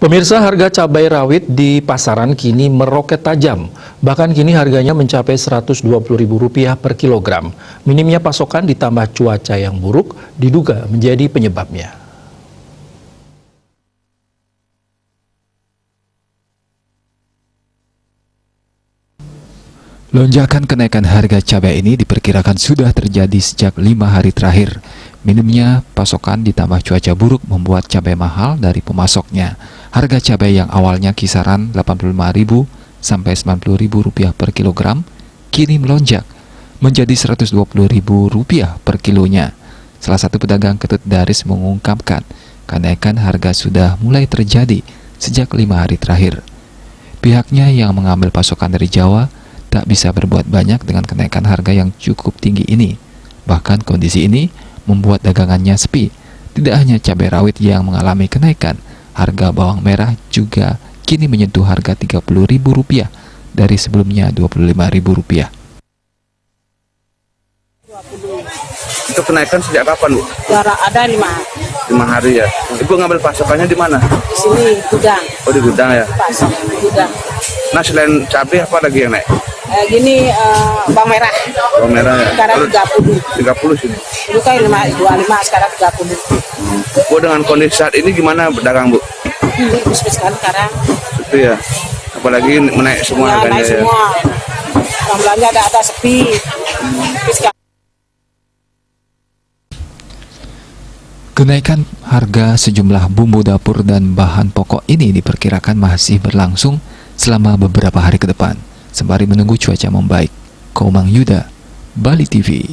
Pemirsa, harga cabai rawit di pasaran kini meroket tajam. Bahkan kini harganya mencapai Rp120.000 per kilogram. Minimnya pasokan ditambah cuaca yang buruk diduga menjadi penyebabnya. Lonjakan kenaikan harga cabai ini diperkirakan sudah terjadi sejak 5 hari terakhir. Minimnya pasokan ditambah cuaca buruk membuat cabai mahal dari pemasoknya. Harga cabai yang awalnya kisaran Rp85.000 sampai Rp90.000 per kilogram kini melonjak menjadi Rp120.000 per kilonya. Salah satu pedagang Ketut Daris mengungkapkan kenaikan harga sudah mulai terjadi sejak 5 hari terakhir. Pihaknya yang mengambil pasokan dari Jawa tak bisa berbuat banyak dengan kenaikan harga yang cukup tinggi ini. Bahkan kondisi ini membuat dagangannya sepi. Tidak hanya cabai rawit yang mengalami kenaikan, harga bawang merah juga kini menyentuh harga Rp30.000 dari sebelumnya Rp25.000. Itu kenaikan sejak kapan, Bu? Ada 5 hari ya. Ibu ngambil pasokannya di mana? di sini gudang, Oh, di gudang ya. pasok gudang. Nah, selain cabai apa lagi yang naik? Gini bawang merah Bawang merah ya. sekarang 30. 30 sini. Dulu kan 25 sekarang 30. Bu, dengan kondisi saat ini gimana berdagang, Bu? Ini sekarang Itu ya. Apalagi menaik semua ya, harganya naik ya. semua. Orang belanja ada sepi. Tapi sekarang Kenaikan harga sejumlah bumbu dapur dan bahan pokok ini diperkirakan masih berlangsung selama beberapa hari ke depan, sembari menunggu cuaca membaik. Komang Yuda, Bali TV.